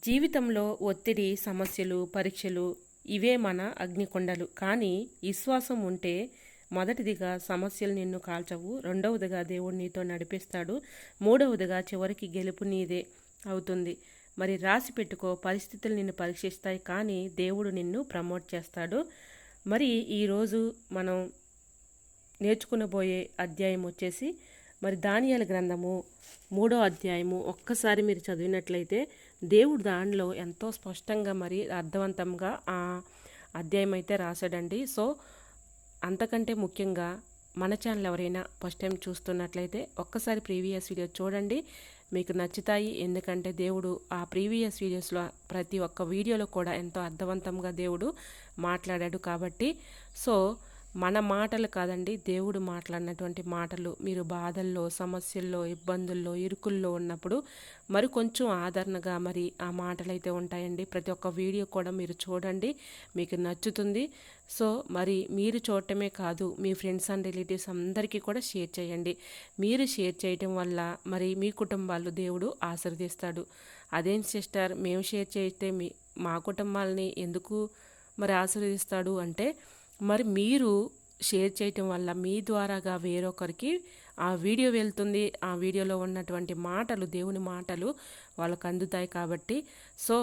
జీవితంలో ఒత్తిడి, సమస్యలు, పరీక్షలు ఇవే మన అగ్నికొండలు. కానీ విశ్వాసం ఉంటే మొదటిదిగా సమస్యలు నిన్ను కాల్చవు, రెండవదిగా దేవుడు నీతో నడిపిస్తాడు, మూడవదిగా చివరికి గెలుపు నీదే అవుతుంది. మరి రాసి పెట్టుకో, పరిస్థితులు నిన్ను పరీక్షిస్తాయి కానీ దేవుడు నిన్ను ప్రమోట్ చేస్తాడు. మరి ఈరోజు మనం నేర్చుకునబోయే అధ్యాయం వచ్చేసి మరి దానియేలు గ్రంథము 3వ అధ్యాయము ఒక్కసారి మీరు చదివినట్లయితే దేవుడు దానిలో ఎంతో స్పష్టంగా మరి అర్థవంతంగా ఆ అధ్యాయం అయితే రాశాడండి. సో అంతకంటే ముఖ్యంగా మన ఛానల్ ఎవరైనా ఫస్ట్ టైం చూస్తున్నట్లయితే ఒక్కసారి ప్రీవియస్ వీడియో చూడండి, మీకు నచ్చుతాయి. ఎందుకంటే దేవుడు ఆ ప్రీవియస్ వీడియోస్లో ప్రతి ఒక్క వీడియోలో కూడా ఎంతో అర్థవంతంగా దేవుడు మాట్లాడాడు కాబట్టి. సో మన మాటలు కాదండి, దేవుడు మాట్లాడినటువంటి మాటలు మీరు బాధల్లో, సమస్యల్లో, ఇబ్బందుల్లో, ఇరుకుల్లో ఉన్నప్పుడు మరి కొంచెం ఆదరణగా మరి ఆ మాటలు అయితే ఉంటాయండి. ప్రతి ఒక్క వీడియో కూడా మీరు చూడండి, మీకు నచ్చుతుంది. సో మరి మీరు చూడటమే కాదు, మీ ఫ్రెండ్స్ అండ్ రిలేటివ్స్ అందరికీ కూడా షేర్ చేయండి. మీరు షేర్ చేయటం వల్ల మరి మీ కుటుంబాలు దేవుడు ఆశీర్వదిస్తాడు. అదేం సిస్టర్, మేము షేర్ చేస్తే మా కుటుంబాలని ఎందుకు మరి ఆశీర్వదిస్తాడు అంటే, మరి మీరు షేర్ చేయటం వల్ల మీ ద్వారాగా వేరొకరికి ఆ వీడియో వెళ్తుంది, ఆ వీడియోలో ఉన్నటువంటి మాటలు, దేవుని మాటలు వాళ్ళకు అందుతాయి కాబట్టి. సో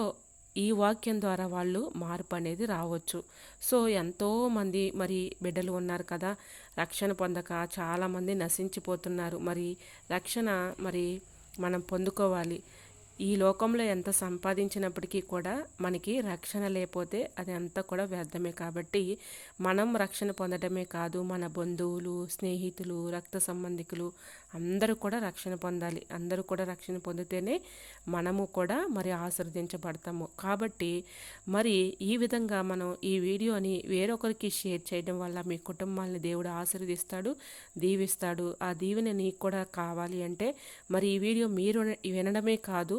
ఈ వాక్యం ద్వారా వాళ్ళు మార్పు అనేది రావచ్చు. సో ఎంతోమంది మరి బిడ్డలు ఉన్నారు కదా, రక్షణ పొందక చాలామంది నశించిపోతున్నారు. మరి రక్షణ మరి మనం పొందుకోవాలి. ఈ లోకంలో ఎంత సంపాదించినప్పటికీ కూడా మనకి రక్షణ లేకపోతే అది అంతా కూడా వ్యర్థమే. కాబట్టి మనం రక్షణ పొందడమే కాదు, మన బంధువులు, స్నేహితులు, రక్త సంబంధికులు అందరూ కూడా రక్షణ పొందాలి. అందరూ కూడా రక్షణ పొందితేనే మనము కూడా మరి ఆశీర్వదించబడతాము. కాబట్టి మరి ఈ విధంగా మనం ఈ వీడియోని వేరొకరికి షేర్ చేయడం వల్ల మీ కుటుంబాన్ని దేవుడు ఆశీర్వదిస్తాడు, దీవిస్తాడు. ఆ దీవెన నీకు కూడా కావాలి అంటే మరి ఈ వీడియో మీరు వినడమే కాదు,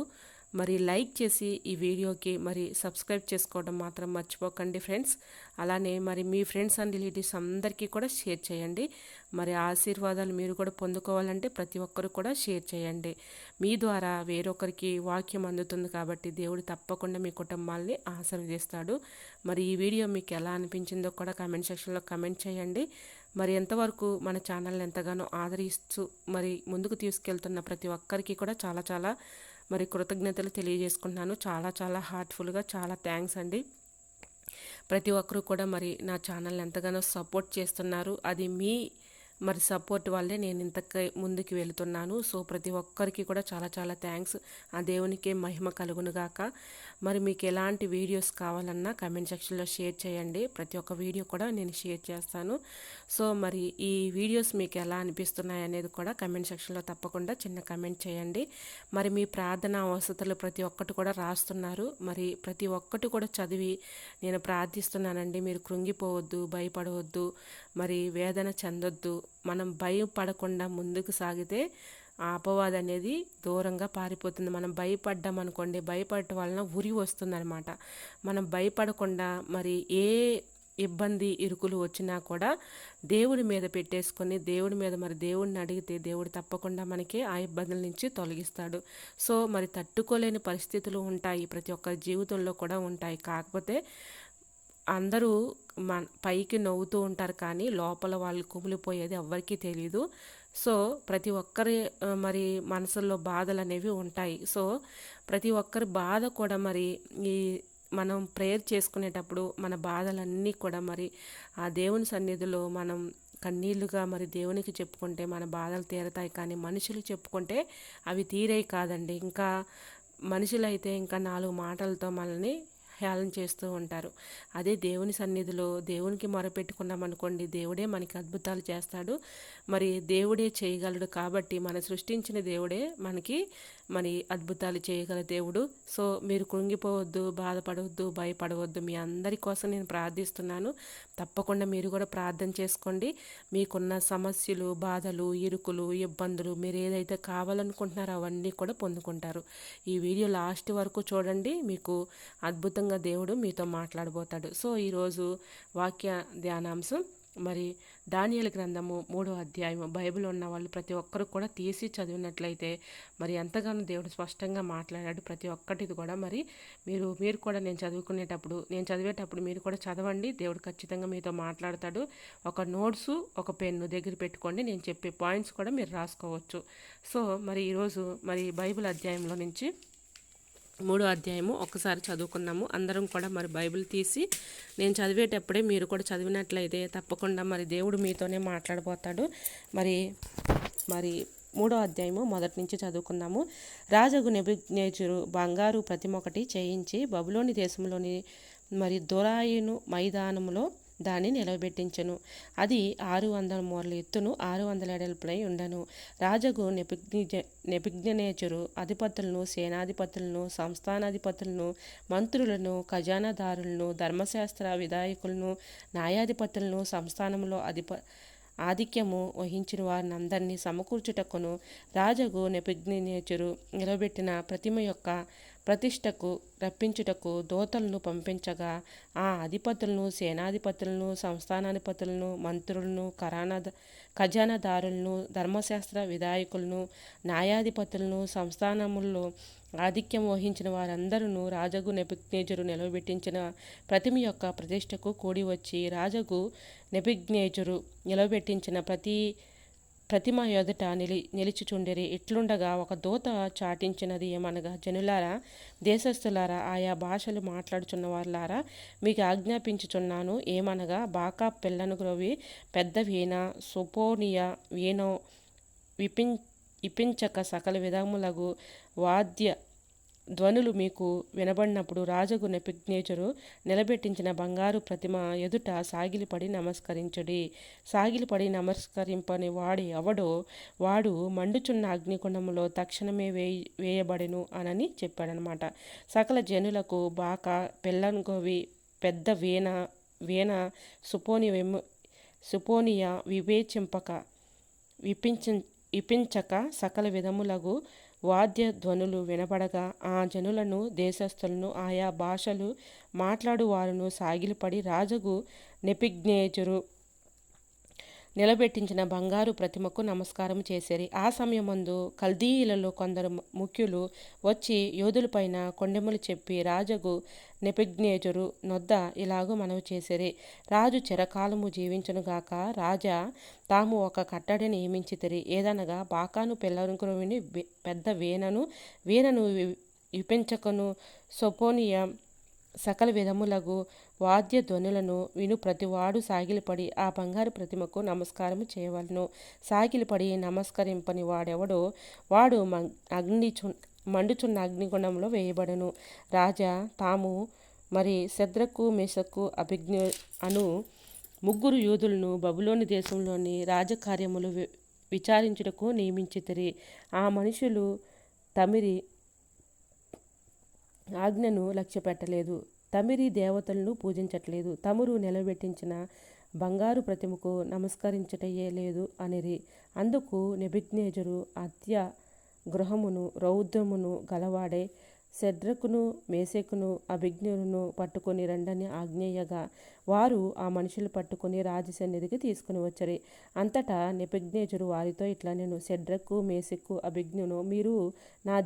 మరి లైక్ చేసి ఈ వీడియోకి మరి సబ్స్క్రైబ్ చేసుకోవడం మాత్రం మర్చిపోకండి ఫ్రెండ్స్. అలానే మరి మీ ఫ్రెండ్స్ అండ్ రిలేటివ్స్ అందరికీ కూడా షేర్ చేయండి. మరి ఆశీర్వాదాలు మీరు కూడా పొందుకోవాలంటే ప్రతి ఒక్కరు కూడా షేర్ చేయండి. మీ ద్వారా వేరొకరికి వాక్యం అందుతుంది కాబట్టి దేవుడు తప్పకుండా మీ కుటుంబాల్ని ఆశీర్వదిస్తాడు. మరి ఈ వీడియో మీకు ఎలా అనిపించిందో కూడా కామెంట్ సెక్షన్లో కామెంట్ చేయండి. మరి ఎంతవరకు మన ఛానల్ని ఎంతగానో ఆదరిస్తూ మరి ముందుకు తీసుకెళ్తున్న ప్రతి ఒక్కరికి కూడా చాలా చాలా మరి కృతజ్ఞతలు తెలియజేసుకుంటున్నాను. చాలా చాలా హార్ట్ఫుల్గా చాలా థ్యాంక్స్ అండి. ప్రతి ఒక్కరూ కూడా మరి నా ఛానల్ని ఎంతగానో సపోర్ట్ చేస్తున్నారు. అది మీ మరి సపోర్ట్ వల్లే నేను ఇంతకు ముందుకు వెళుతున్నాను. సో ప్రతి ఒక్కరికి కూడా చాలా చాలా థ్యాంక్స్. ఆ దేవునికే మహిమ కలుగునుగాక. మరి మీకు ఎలాంటి వీడియోస్ కావాలన్నా కమెంట్ సెక్షన్లో షేర్ చేయండి. ప్రతి ఒక్క వీడియో కూడా నేను షేర్ చేస్తాను. సో మరి ఈ వీడియోస్ మీకు ఎలా అనిపిస్తున్నాయి అనేది కూడా కమెంట్ సెక్షన్లో తప్పకుండా చిన్న కమెంట్ చేయండి. మరి మీ ప్రార్థన అవసరతలు ప్రతి ఒక్కటి కూడా రాస్తున్నారు. మరి ప్రతి ఒక్కటి కూడా చదివి నేను ప్రార్థిస్తున్నానండి. మీరు కృంగిపోవద్దు, భయపడవద్దు, మరి వేదన చెందొద్దు. మనం భయపడకుండా ముందుకు సాగితే ఆ అపవాదం అనేది దూరంగా పారిపోతుంది. మనం భయపడ్డాం అనుకోండి, భయపడటం వలన ఉరి వస్తుందన్నమాట. మనం భయపడకుండా మరి ఏ ఇబ్బంది, ఇరుకులు వచ్చినా కూడా దేవుడి మీద పెట్టేసుకొని దేవుడి మీద మరి దేవుడిని అడిగితే దేవుడు తప్పకుండా మనకి ఆ ఇబ్బందుల నుంచి తొలగిస్తాడు. సో మరి తట్టుకోలేని పరిస్థితులు ఉంటాయి, ప్రతి ఒక్కరి జీవితంలో కూడా ఉంటాయి. కాకపోతే అందరూ పైకి నవ్వుతూ ఉంటారు కానీ లోపల వాళ్ళు కుమిలిపోయేది ఎవ్వరికీ తెలియదు. సో ప్రతి ఒక్కరి మరి మనసుల్లో బాధలు అనేవి ఉంటాయి. సో ప్రతి ఒక్కరి బాధ కూడా మరి ఈ మనం ప్రేయర్ చేసుకునేటప్పుడు మన బాధలన్నీ కూడా మరి ఆ దేవుని సన్నిధిలో మనం కన్నీళ్లుగా మరి దేవునికి చెప్పుకుంటే మన బాధలు తీరతాయి. కానీ మనుషులు చెప్పుకుంటే అవి తీరేవి కాదండి. ఇంకా మనుషులైతే ఇంకా 4 మాటలతో మనల్ని హేళన చేస్తూ ఉంటారు. అదే దేవుని సన్నిధిలో దేవునికి మొరపెట్టుకున్నామనుకోండి, దేవుడే మనకి అద్భుతాలు చేస్తాడు. మరి దేవుడే చేయగలడు కాబట్టి మన సృష్టించిన దేవుడే మనకి మరి అద్భుతాలు చేయగల దేవుడు. సో మీరు కృంగిపోవద్దు, బాధపడవద్దు, భయపడవద్దు. మీ అందరి కోసం నేను ప్రార్థిస్తున్నాను. తప్పకుండా మీరు కూడా ప్రార్థన చేసుకోండి. మీకున్న సమస్యలు, బాధలు, ఇరుకులు, ఇబ్బందులు మీరు ఏదైతే కావాలనుకుంటున్నారో అవన్నీ కూడా పొందుకుంటారు. ఈ వీడియో లాస్ట్ వరకు చూడండి, మీకు అద్భుతంగా దేవుడు మీతో మాట్లాడబోతాడు. సో ఈరోజు వాక్య ధ్యానాంశం మరి దానియేలు గ్రంథము 3వ అధ్యాయము బైబిల్ ఉన్న వాళ్ళు ప్రతి ఒక్కరు కూడా తీసి చదివినట్లయితే మరి ఎంతగానో దేవుడు స్పష్టంగా మాట్లాడాడు. ప్రతి ఒక్కటిది కూడా మరి మీరు కూడా నేను చదివేటప్పుడు మీరు కూడా చదవండి. దేవుడు ఖచ్చితంగా మీతో మాట్లాడతాడు. ఒక నోట్సు ఒక పెన్ను దగ్గర పెట్టుకోండి. నేను చెప్పే పాయింట్స్ కూడా మీరు రాసుకోవచ్చు. సో మరి ఈరోజు మరి బైబిల్ అధ్యాయంలో నుంచి 3వ అధ్యాయము ఒక్కసారి చదువుకున్నాము. అందరం కూడా మరి బైబిల్ తీసి నేను చదివేటప్పుడే మీరు కూడా చదివినట్లయితే తప్పకుండా మరి దేవుడు మీతోనే మాట్లాడబోతాడు. మరి మరి 3వ అధ్యాయము మొదటి నుంచి చదువుకుందాము. రాజగు నెబుకద్నెజరు బంగారు ప్రతిమ ఒకటి చేయించి బబులోని దేశంలోని మరి దొరాయిను మైదానములో దాన్ని నిలబెట్టించెను. అది 600 మూరల ఎత్తును 600 ఎడల్పులై ఉండను. రాజగు నెబుకద్నెజరు అధిపతులను, సేనాధిపతులను, సంస్థానాధిపతులను, మంత్రులను, ఖజానాదారులను, ధర్మశాస్త్ర విధాయకులను, న్యాయాధిపతులను, సంస్థానంలో ఆధిక్యము వహించిన వారిని అందరినీ సమకూర్చుటకును రాజగు నెబుకద్నెజరు నిలబెట్టిన ప్రతిమ యొక్క ప్రతిష్టకు రప్పించుటకు దూతలను పంపించగా ఆ అధిపతులను, సేనాధిపతులను, సంస్థానాధిపతులను, మంత్రులను, ఖజానాదారులను, ధర్మశాస్త్ర విధాయకులను, న్యాయాధిపతులను, సంస్థానముల్లో ఆధిక్యం వహించిన వారందరూ రాజగు నెబుకద్నెజరు నిలబెట్టించిన ప్రతిమ యొక్క ప్రతిష్టకు కూడి వచ్చి రాజగు నెబుకద్నెజరు నిలబెట్టించిన ప్రతిమ ఎదుట నిలిచిచుండిరి. ఇట్లుండగా ఒక దూత చాటించినది ఏమనగా, జనులారా, దేశస్థులారా, ఆయా భాషలు మాట్లాడుచున్న వారులారా, మీకు ఆజ్ఞాపించుచున్నాను. ఏమనగా, బాకా పిల్లను గ్రోవి పెద్ద వీణ, సుపోనియ వీణ విపించక సకల విధములగు వాద్య ధ్వనులు మీకు వినబడినప్పుడు రాజగు నెబుకద్నెజరు నిలబెట్టించిన బంగారు ప్రతిమ ఎదుట సాగిలిపడి నమస్కరించుడి. సాగిలిపడి నమస్కరింపని వాడు ఎవడో వాడు మండుచున్న అగ్నికుండములో తక్షణమే వేయబడెను అనని చెప్పాడనమాట. సకల జనులకు బాకా పెళ్ళంగోవి పెద్ద వీణ సుపోనియ విపించక సకల విధములగు వాద్య ధ్వనులు వినబడగా ఆ జనులను, దేశస్థులను, ఆయా భాషలు మాట్లాడు వారును సాగిలిపడి రాజగు నెబుకద్నెజరు నిలబెట్టించిన బంగారు ప్రతిమకు నమస్కారం చేసిరి. ఆ సమయమందు కల్దీయులలో కొందరు ముఖ్యులు వచ్చి యోధులపైన కొండెములు చెప్పి రాజగు నెబుకద్నెజరు నొద్ద ఇలాగూ మనవి చేసిరి. రాజు చిరకాలము జీవించునుగాక. రాజా తాము ఒక కట్టడి నియమించితిరి. ఏదనగా, బాకాను పెళ్ళంగ్రోవిని పెద్ద వీణను విపించకను సొపోనియ సకల విధములగు వాద్య ధ్వనులను విను ప్రతివాడు సాగిలిపడి ఆ బంగారు ప్రతిమకు నమస్కారము చేయవలను. సాగిలిపడి నమస్కరింపని వాడెవడో వాడు మండుచున్న అగ్నిగుండంలో వేయబడను. రాజా తాము మరి శద్రకు, మేషకు, అబేద్నెగో అను 3 యూదులను బబులోను దేశంలోని రాజకార్యములు విచారించుటకు నియమించితిరి. ఆ మనుషులు తమిరి ఆజ్ఞను లక్ష్యపెట్టలేదు. తమిరి దేవతలను పూజించట్లేదు. తమరు నిలబెట్టించిన బంగారు ప్రతిమకు నమస్కరించటయే లేదు అనిరి. అందుకు నెబుకద్నెజరు అత్యాగ్రహమును రౌద్రమును గలవాడే శద్రకును, మేషకును, అబేద్నెగోను పట్టుకొని రండని ఆజ్ఞేయగా వారు ఆ మనుషులు పట్టుకొని రాజసన్నిధికి తీసుకుని వచ్చరి. అంతటా నెబుకద్నెజరు వారితో ఇట్లనెను, శద్రకు, మేషకు, అబేద్నెగో, మీరు నా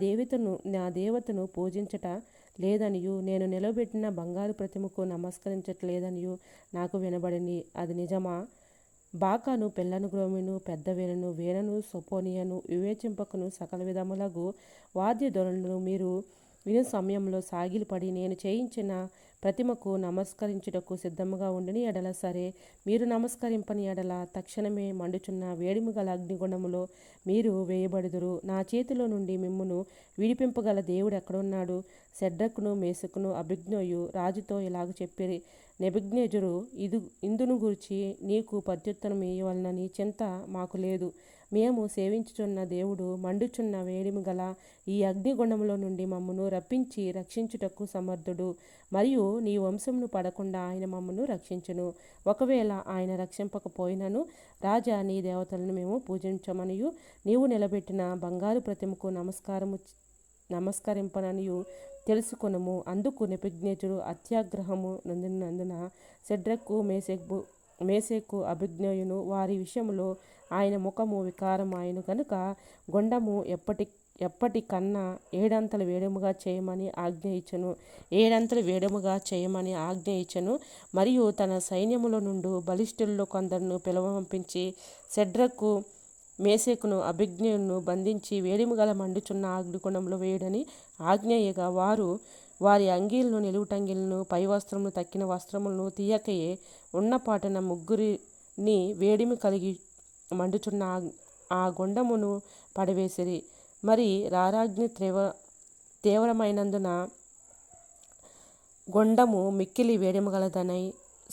దేవతను పూజించట లేదనియు నేను నిలబెట్టిన బంగారు ప్రతిమకు నమస్కరించట్లేదనియు నాకు వినబడింది. అది నిజమా? బాకాను పెళ్ళంగ్రోవిను పెద్ద వీణను సొపోనియను వివేచింపకను సకల విధములగు వాద్య ధ్వనులను మీరు విను సమయంలో సాగిలిపడి నేను చేయించిన ప్రతిమకు నమస్కరించుటకు సిద్ధముగా ఉండిన ఎడల సరే, మీరు నమస్కరింపని ఎడల తక్షణమే మండుచున్న వేడిమి గల అగ్నిగుండములో మీరు వేయబడుదురు. నా చేతిలో నుండి మిమ్మును విడిపింపగల దేవుడు ఎక్కడున్నాడు? శద్రకును, మేషకును, అబేద్నెగోయు రాజుతో ఇలాగ చెప్పిరి. నెబుకద్నెజరు, ఇందును గూర్చి నీకు ప్రత్యుత్తరం ఇయ్యవలనని చింత మాకు లేదు. మేము సేవించుచున్న దేవుడు మండుచున్న వేడిమి గల ఈ అగ్నిగుండములో నుండి మమ్మను రప్పించి రక్షించుటకు సమర్థుడు. మరియు నీ వంశమును పడకుండా ఆయన మమ్మను రక్షించును. ఒకవేళ ఆయన రక్షింపకపోయినను రాజా నీ దేవతలను మేము పూజించమనియు నీవు నిలబెట్టిన బంగారు ప్రతిమకు నమస్కరింపననియు తెలుసుకొనుము. అందుకు నెబుకద్నెజరు అత్యాగ్రహము నొందినందున శద్రకు, మేషకు, మేషకు అభిజ్ఞయును వారి విషయంలో ఆయన ముఖము వికారం ఆయన కనుక గొండము ఎప్పటికన్నా ఏడంతలు వేడముగా చేయమని ఆజ్ఞ ఇచ్చను. ఏడంతలు వేడముగా చేయమని ఆజ్ఞ ఇచ్చను. మరియు తన సైన్యములో నుండి బలిష్ఠుల్లో కొందరును పిలువపించి షడ్రకు మేషకును అభిజ్ఞయును బంధించి వేడిమి గల మండుచున్న అగ్నిగుండంలో వేయుడని ఆజ్ఞయగా వారు వారి అంగీలను నిలువుటంగిలను పై వస్త్రములు తక్కిన వస్త్రములను తీయకయే ఉన్నపాటన ముగ్గురిని వేడిమి కలిగి మండుచున్న ఆ గుండమును పడవేసిరి. మరి రారాగ్ని తీవ్రమైనందున గొండము మిక్కిలి వేడిమగలదనై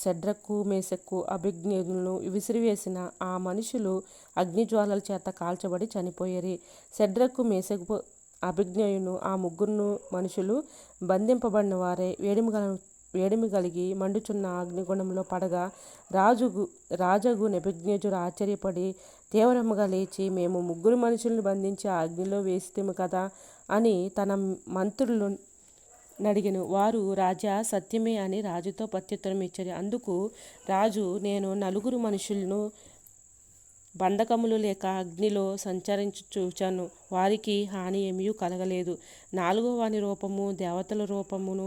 షడ్రకు మేషకు అభిజ్ఞులను విసిరివేసిన ఆ మనుషులు అగ్నిజ్వాలల చేత కాల్చబడి చనిపోయేరి. షడ్రకు మేషకు అభిజ్ఞయును ఆ ముగ్గురు మనుషులు బంధింపబడిన వారే వేడిమి కలిగి మండుచున్న అగ్నిగుండంలో పడగా రాజగు నెబుకద్నెజరు ఆశ్చర్యపడి తీవ్రముగా లేచి, మేము ముగ్గురు మనుషులను బంధించి ఆ అగ్నిలో వేసితిము కదా అని తన మంత్రులు నడిగెను. వారు రాజా సత్యమే అని రాజుతో ప్రత్యుత్తరం ఇచ్చారు. అందుకు రాజు, నేను నలుగురు మనుషులను బంధకములు లేక అగ్నిలో సంచరించు చూచాను, వారికి హాని ఏమీ కలగలేదు. నాలుగో వాని రూపము దేవతల రూపమును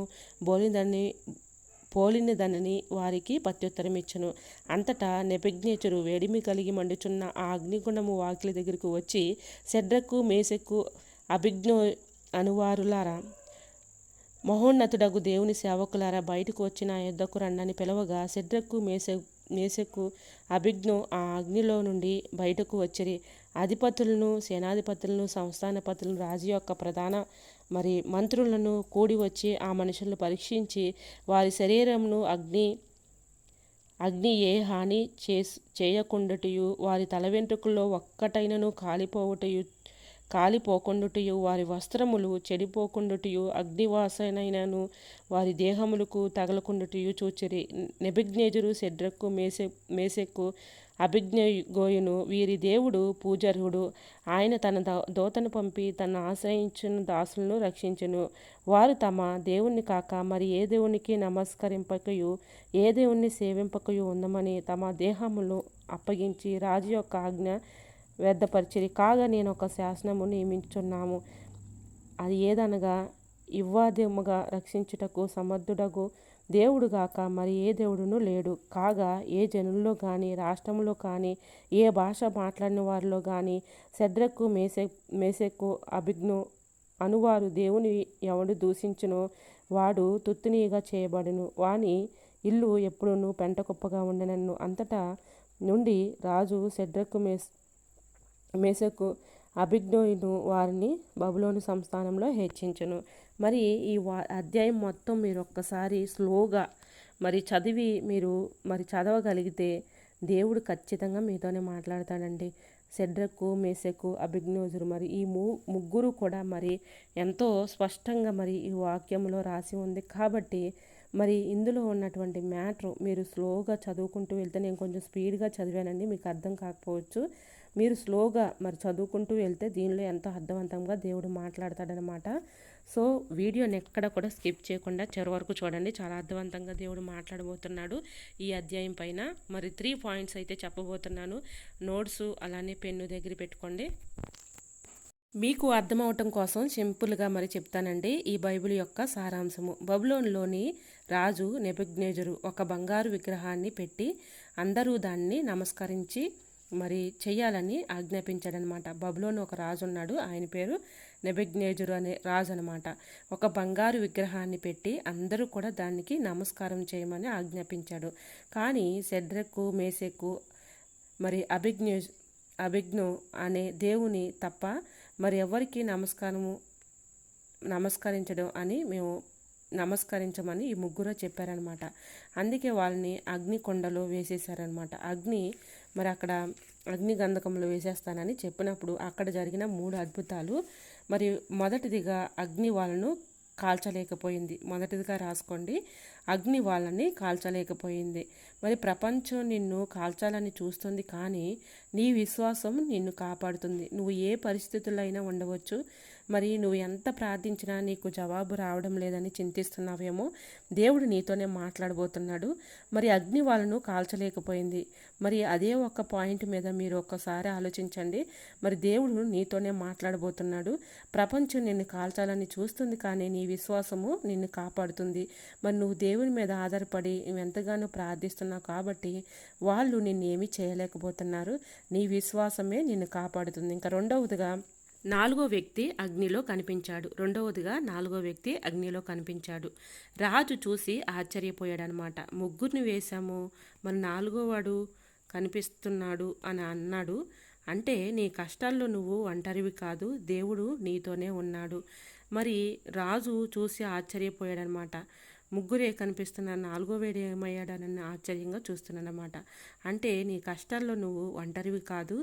పోలినదని వారికి ప్రత్యుత్తరం ఇచ్చను. అంతటా నెబుకద్నెజరు వేడిమి కలిగి మండుచున్న ఆ అగ్నిగుండము వాకిలి దగ్గరకు వచ్చి, షడ్రకు మేషకు అభిజ్ఞో అనువారులారా, మహోన్నతుడగు దేవుని సేవకులారా, బయటకు వచ్చి నా యొద్దకు రండని పిలవగా షడ్రకు మేషకు అభిజ్ఞో ఆ అగ్నిలో నుండి బయటకు వచ్చిరి. అధిపతులను సేనాధిపతులను సంస్థానపతులను రాజు యొక్క ప్రధాన మంత్రులను కూడి వచ్చి ఆ మనుషులను పరీక్షించి వారి శరీరమును అగ్ని ఏ హాని చేయకుండుటయు వారి తల వెంట్రుకల్లో ఒక్కటైనను కాలిపోకుండుటయు వారి వస్త్రములు చెడిపోకుండుటయు అగ్నివాసనైనను వారి దేహములకు తగలకుండుటయు చూచిరి. నెబుకద్నెజరు షడ్రకు మేషకు అభిజ్ఞగోయును వీరి దేవుడు పూజార్హుడు. ఆయన తన దూతను పంపి తన ఆశ్రయించిన దాసులను రక్షించెను. వారు తమ దేవుణ్ణి కాక మరి ఏ దేవునికి నమస్కరింపకయు ఏ దేవుణ్ణి సేవింపకయు ఉందమని తమ దేహములను అప్పగించి రాజు యొక్క ఆజ్ఞ వ్యర్థపరిచిరి. కాగా నేను ఒక శాసనము నియమించుచున్నాము. అది ఏదనగా, ఇవ్వాదిముగా రక్షించుటకు సమర్థుడగు దేవుడు గాక మరి ఏ దేవుడును లేడు. కాగా ఏ జనుల్లో గాని రాష్ట్రములో కానీ ఏ భాష మాట్లాడిన వారిలో గాని షడ్రకు మేషకు అభిజ్ఞో అనువారు దేవుని ఎవడు దూషించునో వాడు తుత్తునిగా చేయబడును, వాని ఇల్లు ఎప్పుడును పెంటకుప్పగా ఉండనెను. అంతటా నుండి రాజు షడ్రకు మేషకు అభిజ్ఞోయును వారిని బబులోను సంస్థానంలో హెచ్చించెను. మరి ఈ అధ్యాయం మొత్తం మీరు ఒక్కసారి స్లోగా చదివి మీరు చదవగలిగితే దేవుడు ఖచ్చితంగా మీతోనే మాట్లాడతాడండి. షడ్రకు మేషకు అభిజ్ఞోజరు ఈ ముగ్గురు కూడా ఎంతో స్పష్టంగా ఈ వాక్యంలో రాసి ఉంది. కాబట్టి ఇందులో ఉన్నటువంటి మ్యాటర్ మీరు స్లోగా చదువుకుంటూ వెళ్తే, నేను కొంచెం స్పీడ్గా చదివానండి, మీకు అర్థం కాకపోవచ్చు. మీరు స్లోగా చదువుకుంటూ వెళ్తే దీనిలో ఎంతో అర్థవంతంగా దేవుడు మాట్లాడతాడనమాట. సో వీడియోని ఎక్కడ కూడా స్కిప్ చేయకుండా చివరి వరకు చూడండి. చాలా అర్థవంతంగా దేవుడు మాట్లాడబోతున్నాడు ఈ అధ్యాయం పైన. 3 పాయింట్స్ అయితే చెప్పబోతున్నాను. నోట్స్ అలానే పెన్ను దగ్గర పెట్టుకోండి. మీకు అర్థమవటం కోసం సింపుల్గా చెప్తానండి ఈ బైబిల్ యొక్క సారాంశము. బబులోనులోని రాజు నెబుకద్నెజరు ఒక బంగారు విగ్రహాన్ని పెట్టి అందరూ దాన్ని నమస్కరించి చెయ్యాలని ఆజ్ఞాపించాడనమాట. బబులోను ఒక రాజు ఉన్నాడు, ఆయన పేరు నెబుకద్నెజరు అనే రాజు అనమాట. ఒక బంగారు విగ్రహాన్ని పెట్టి అందరూ కూడా దానికి నమస్కారం చేయమని ఆజ్ఞాపించాడు. కానీ షడ్రకు మేషకు అభిజ్ఞో అనే దేవుని తప్ప ఎవరికి నమస్కరించడం అని మేము నమస్కరించమని ఈ ముగ్గురు చెప్పారనమాట. అందుకే వాళ్ళని అగ్నికొండలో వేసేసారనమాట. అక్కడ అగ్ని గంధకంలో వేసేస్తానని చెప్పినప్పుడు అక్కడ జరిగిన 3 అద్భుతాలు. మొదటిదిగా అగ్ని వాళ్ళను కాల్చలేకపోయింది. మొదటిదిగా రాసుకోండి, అగ్ని వాళ్ళని కాల్చలేకపోయింది. ప్రపంచం నిన్ను కాల్చాలని చూస్తుంది, కానీ నీ విశ్వాసం నిన్ను కాపాడుతుంది. నువ్వు ఏ పరిస్థితుల్లో అయినా ఉండవచ్చు, మరి నువ్వు ఎంత ప్రార్థించినా నీకు జవాబు రావడం లేదని చింతిస్తున్నావేమో, దేవుడు నీతోనే మాట్లాడబోతున్నాడు. మరి అగ్ని వాళ్ళను కాల్చలేకపోయింది. మరి అదే ఒక పాయింట్ మీద మీరు ఒక్కసారి ఆలోచించండి. మరి దేవుడు నీతోనే మాట్లాడబోతున్నాడు. ప్రపంచం నిన్ను కాల్చాలని చూస్తుంది, కానీ నీ విశ్వాసము నిన్ను కాపాడుతుంది. మరి నువ్వు దేవుని మీద ఆధారపడి నువ్వు ఎంతగానో ప్రార్థిస్తున్నావు కాబట్టి వాళ్ళు నిన్ను ఏమీ చేయలేకపోతున్నారు. నీ విశ్వాసమే నిన్ను కాపాడుతుంది. ఇంకా రెండవదిగా నాలుగో వ్యక్తి అగ్నిలో కనిపించాడు. నాలుగో వ్యక్తి అగ్నిలో కనిపించాడు. రాజు చూసి ఆశ్చర్యపోయాడనమాట. ముగ్గురిని వేశాము, మరి నాలుగోవాడు కనిపిస్తున్నాడు అని అన్నాడు. అంటే నీ కష్టాల్లో నువ్వు ఒంటరివి కాదు, దేవుడు నీతోనే ఉన్నాడు. మరి రాజు చూసి ఆశ్చర్యపోయాడనమాట. ముగ్గురే కనిపిస్తున్నారు, నాలుగో వేడు ఏమయ్యాడనని ఆశ్చర్యంగా చూస్తున్నాడనమాట. అంటే నీ కష్టాల్లో నువ్వు ఒంటరివి కాదు,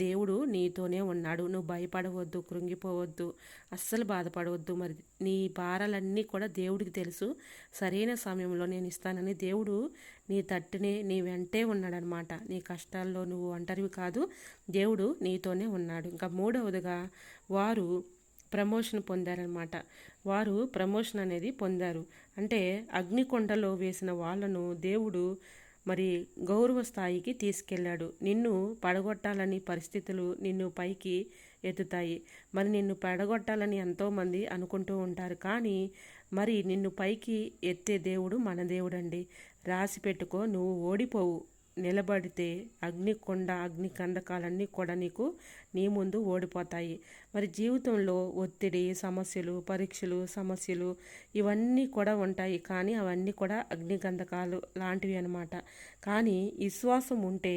దేవుడు నీతోనే ఉన్నాడు. నువ్వు భయపడవద్దు, కృంగిపోవద్దు, అస్సలు బాధపడవద్దు. మరి నీ భారాలన్నీ కూడా దేవుడికి తెలుసు. సరైన సమయంలో నేను ఇస్తానని దేవుడు నీ తట్టునే నీ వెంటే ఉన్నాడనమాట. నీ కష్టాల్లో నువ్వు ఒంటరివి కాదు, దేవుడు నీతోనే ఉన్నాడు. ఇంకా మూడవదిగా వారు ప్రమోషన్ పొందారనమాట. వారు ప్రమోషన్ అనేది పొందారు. అంటే అగ్నికొండలో వేసిన వాళ్ళను దేవుడు మరి గౌరవ స్థాయికి తీసుకెళ్ళాడు. నిన్ను పడగొట్టాలని పరిస్థితులు నిన్ను పైకి ఎత్తుతాయి. మరి నిన్ను పడగొట్టాలని ఎంతోమంది అనుకుంటూ ఉంటారు, కానీ మరి నిన్ను పైకి ఎత్తే దేవుడు మన దేవుడండి. రాసి పెట్టుకో, నువ్వు ఓడిపోవు. నిలబడితే అగ్ని కందకాలన్నీ కూడా నీ ముందు ఓడిపోతాయి. మరి జీవితంలో ఒత్తిడి, సమస్యలు, పరీక్షలు, సమస్యలు ఇవన్నీ కూడా ఉంటాయి, కానీ అవన్నీ కూడా అగ్నిగంధకాలు లాంటివి అన్నమాట. కానీ విశ్వాసం ఉంటే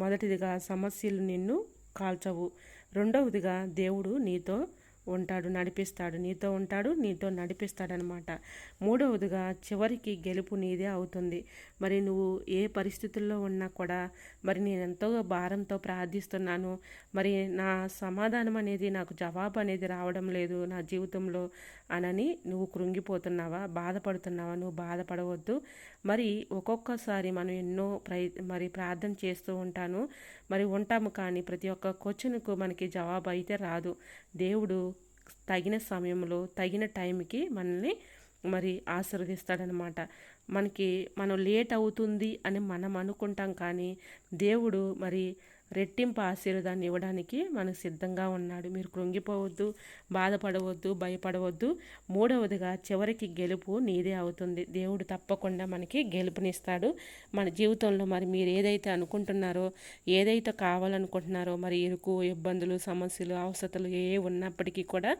మొదటిదిగా సమస్యలు నిన్ను కాల్చవు. రెండవదిగా దేవుడు నీతో ఉంటాడు, నడిపిస్తాడు, నీతో ఉంటాడు, నీతో నడిపిస్తాడనమాట. మూడవదిగా చివరికి గెలుపు నీదే అవుతుంది. మరి నువ్వు ఏ పరిస్థితుల్లో ఉన్నా కూడా మరి నేను ఎంతో భారంతో ప్రార్థిస్తున్నాను, మరి నా సమాధానం అనేది, నాకు జవాబు అనేది రావడం లేదు నా జీవితంలో అనని నువ్వు కృంగిపోతున్నావా, బాధపడుతున్నావా? నువ్వు బాధపడవద్దు. మరి ఒక్కొక్కసారి మనం ఎన్నో మరి ప్రార్థన చేస్తూ ఉంటాము, కానీ ప్రతి ఒక్క క్వశ్చన్కు మనకి జవాబు అయితే రాదు. దేవుడు తగిన సమయంలో తగిన టైంకి మనల్ని మరి ఆశీర్వదిస్తాడనమాట. మనం లేట్ అవుతుంది అని మనం అనుకుంటాం, కానీ దేవుడు మరి రెట్టింపు ఆశీర్వాదాన్ని ఇవ్వడానికి మనకు సిద్ధంగా ఉన్నాడు. మీరు కృంగిపోవద్దు, బాధపడవద్దు, భయపడవద్దు. మూడవదిగా చివరికి గెలుపు నీదే అవుతుంది. దేవుడు తప్పకుండా మనకి గెలుపునిస్తాడు మన జీవితంలో. మరి మీరు ఏదైతే అనుకుంటున్నారో, ఏదైతే కావాలనుకుంటున్నారో, మరి ఇరుకు, ఇబ్బందులు, సమస్యలు, అవసరతలు ఏ ఉన్నప్పటికీ కూడా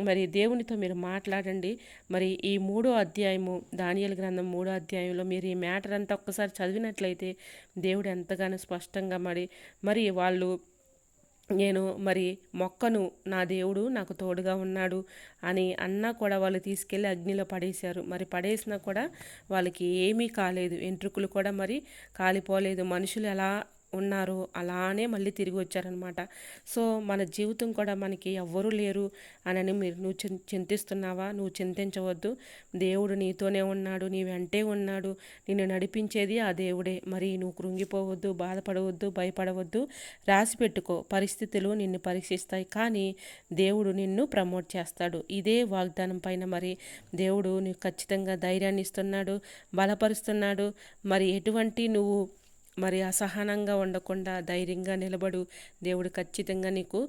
మరి దేవునితో మీరు మాట్లాడండి. మరి ఈ 3వ అధ్యాయము, దానియేలు గ్రంథం 3వ అధ్యాయంలో మీరు ఈ మ్యాటర్ అంతా ఒక్కసారి చదివినట్లయితే దేవుడు ఎంతగానో స్పష్టంగా మరి వాళ్ళు నేను మరి మొక్కను, నా దేవుడు నాకు తోడుగా ఉన్నాడు అని అన్నా కూడా వాళ్ళు తీసుకెళ్ళి అగ్నిలో పడేశారు. మరి పడేసినా కూడా వాళ్ళకి ఏమీ కాలేదు, వెంట్రుకలు కూడా మరి కాలిపోలేదు. మనుషులు ఎలా ఉన్నారు అలానే మళ్ళీ తిరిగి వచ్చారనమాట. సో మన జీవితం కూడా మనకి ఎవ్వరూ లేరు అని నువ్వు చింతిస్తున్నావా? నువ్వు చింతించవద్దు. దేవుడు నీతోనే ఉన్నాడు, నీ వెంటే ఉన్నాడు, నిన్ను నడిపించేది ఆ దేవుడే. మరి నువ్వు కృంగిపోవద్దు, బాధపడవద్దు, భయపడవద్దు. రాసి పెట్టుకో, పరిస్థితులు నిన్ను పరీక్షిస్తాయి, కానీ దేవుడు నిన్ను ప్రమోట్ చేస్తాడు. ఇదే వాగ్దానం పైన మరి దేవుడు నీకు ఖచ్చితంగా ధైర్యాన్ని ఇస్తున్నాడు, బలపరుస్తున్నాడు. మరి ఎటువంటి నువ్వు మరి అసహనంగా ఉండకుండా ధైర్యంగా నిలబడు. దేవుడు ఖచ్చితంగా నీకు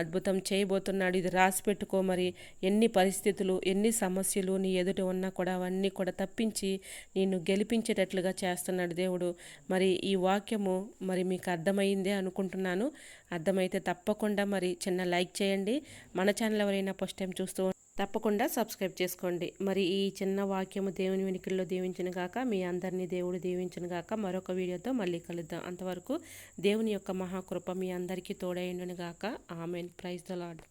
అద్భుతం చేయబోతున్నాడు. ఇది రాసి పెట్టుకో. మరి ఎన్ని పరిస్థితులు, ఎన్ని సమస్యలు నీ ఎదుట ఉన్నా కూడా అవన్నీ కూడా తప్పించి నిన్ను గెలిపించేటట్లుగా చేస్తున్నాడు దేవుడు. మరి ఈ వాక్యము మరి మీకు అర్థమైందే అనుకుంటున్నాను. అర్థమైతే తప్పకుండా మరి చిన్న లైక్ చేయండి. మన ఛానల్ ఎవరైనా ఫస్ట్ టైం చూస్తూ తప్పకుండా సబ్స్క్రైబ్ చేసుకోండి. మరి ఈ చిన్న వాక్యము దేవుని వెనుకల్లో దీవించిన గాక, మీ అందరినీ దేవుడు దీవించిన గాక. మరొక వీడియోతో మళ్ళీ కలుద్దాం. అంతవరకు దేవుని యొక్క మహాకృప మీ అందరికీ తోడైండును గాక. ఆమెన్. Praise the lord.